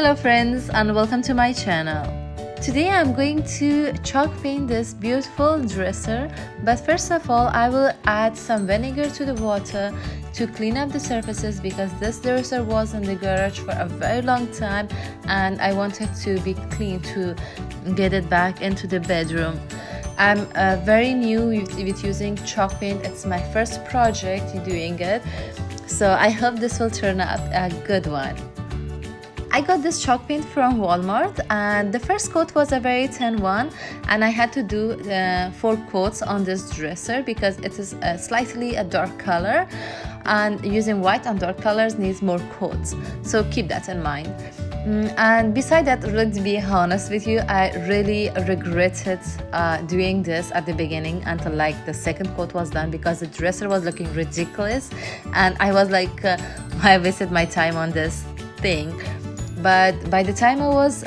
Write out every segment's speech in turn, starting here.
Hello friends and welcome to my channel. Today I'm going to chalk paint this beautiful dresser, but first of all I will add some vinegar to the water to clean up the surfaces because this dresser was in the garage for a very long time and I wanted to be clean to get it back into the bedroom. I'm very new with using chalk paint. It's my first project doing it, so I hope this will turn out a good one. I got this chalk paint from Walmart and the first coat was a very thin one and I had to do 4 coats on this dresser because it is slightly a dark color and using white and dark colors needs more coats, so keep that in mind. And beside that, let's be honest with you, I really regretted doing this at the beginning until like the second coat was done because the dresser was looking ridiculous and I was like, I wasted my time on this thing. But by the time I was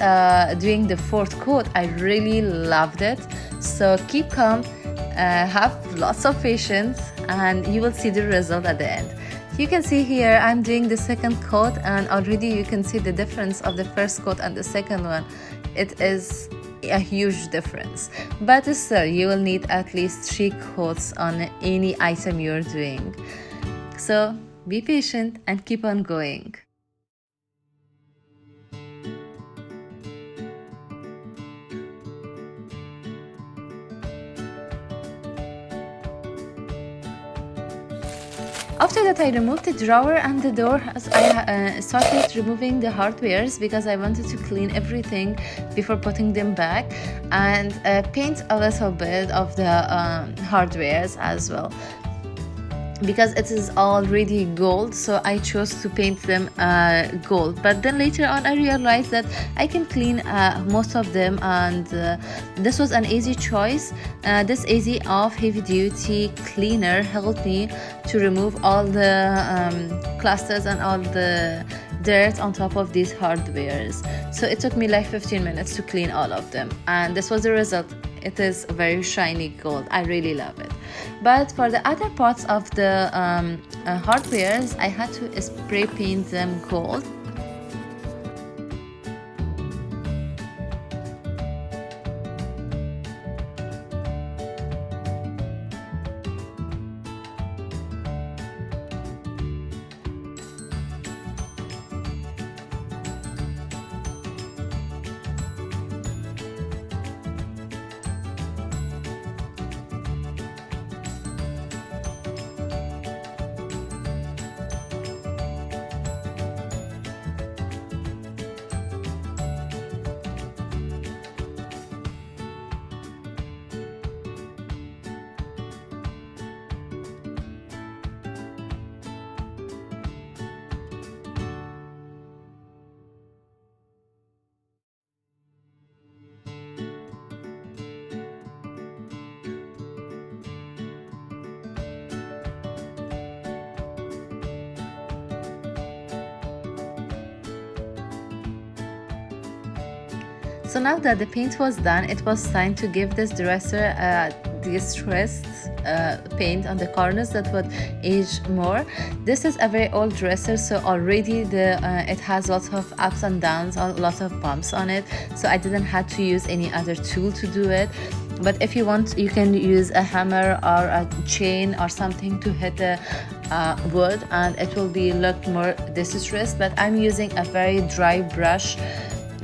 doing the 4th coat, I really loved it. So keep calm, have lots of patience, and you will see the result at the end. You can see here I'm doing the 2nd coat and already you can see the difference of the 1st coat and the 2nd one. It is a huge difference, but still you will need at least 3 coats on any item you're doing. So be patient and keep on going. After that, I removed the drawer and the door as I started removing the hardwares because I wanted to clean everything before putting them back and paint a little bit of the hardwares as well. Because it is already gold, so I chose to paint them gold, but then later on I realized that I can clean most of them and this was an easy choice. This easy off heavy duty cleaner helped me to remove all the clusters and all the dirt on top of these hardwares, so it took me like 15 minutes to clean all of them and this was the result. It is very shiny gold. I really love it. But for the other parts of the hardwares, I had to spray paint them gold. So now that the paint was done, it was time to give this dresser distressed paint on the corners that would age more. This is a very old dresser, so already it has lots of ups and downs, lots of bumps on it, so I didn't have to use any other tool to do it. But if you want, you can use a hammer or a chain or something to hit the wood and it will be look more distressed. But I'm using a very dry brush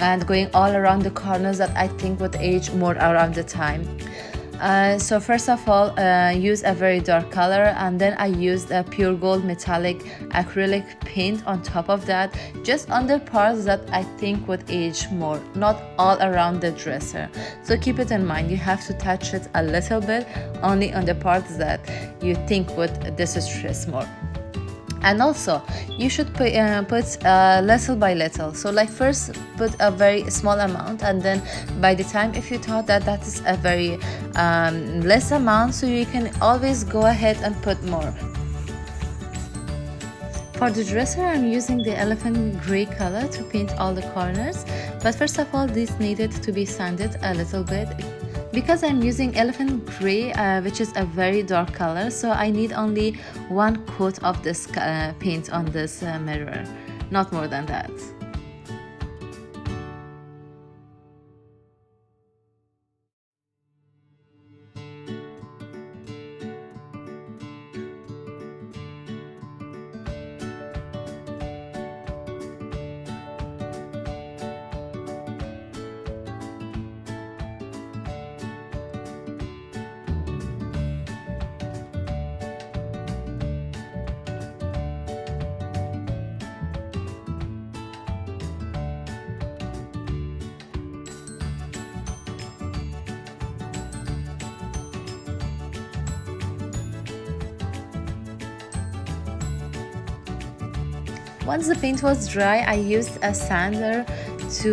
and going all around the corners that I think would age more around the time. So first of all, use a very dark color and then I used a pure gold metallic acrylic paint on top of that, just on the parts that I think would age more, not all around the dresser. So keep it in mind, you have to touch it a little bit only on the parts that you think would distress more. And also you should put little by little, so like first put a very small amount and then by the time if you thought that is a very less amount, so you can always go ahead and put more. For the dresser, I'm using the elephant gray color to paint all the corners, but first of all this needed to be sanded a little bit because I'm using elephant gray, which is a very dark color, so I need only 1 coat of this paint on this mirror, not more than that. Once the paint was dry, I used a sander to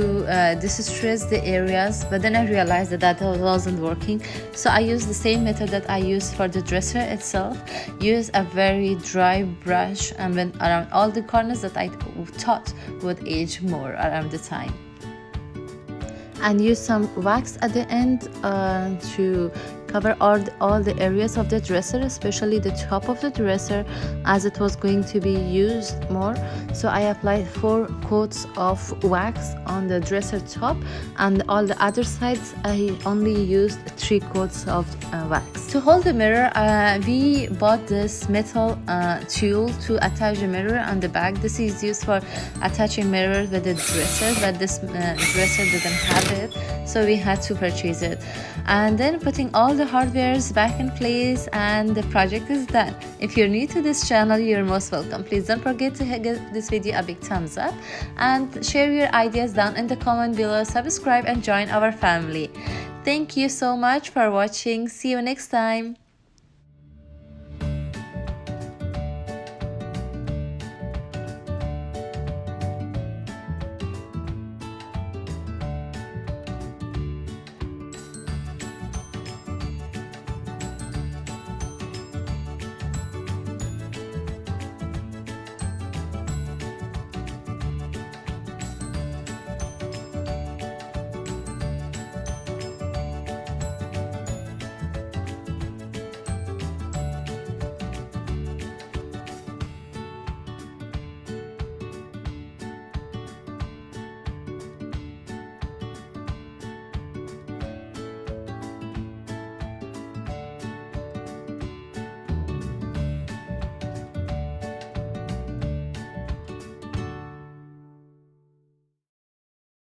distress the areas, but then I realized that wasn't working, so I used the same method that I used for the dresser itself. Use a very dry brush and went around all the corners that I thought would age more around the time, and use some wax at the end to cover all the areas of the dresser, especially the top of the dresser, as it was going to be used more. So I applied 4 coats of wax on the dresser top, and all the other sides I only used 3 coats of wax. To hold the mirror, we bought this metal tool to attach the mirror on the back. This is used for attaching mirrors with the dresser, but this dresser didn't have it, so we had to purchase it. And then putting all the hardwares back in place, and the project is done. If you're new to this channel, you're most welcome. Please don't forget to give this video a big thumbs up and share your ideas down in the comment below. Subscribe and join our family. Thank you so much for watching. See you next time.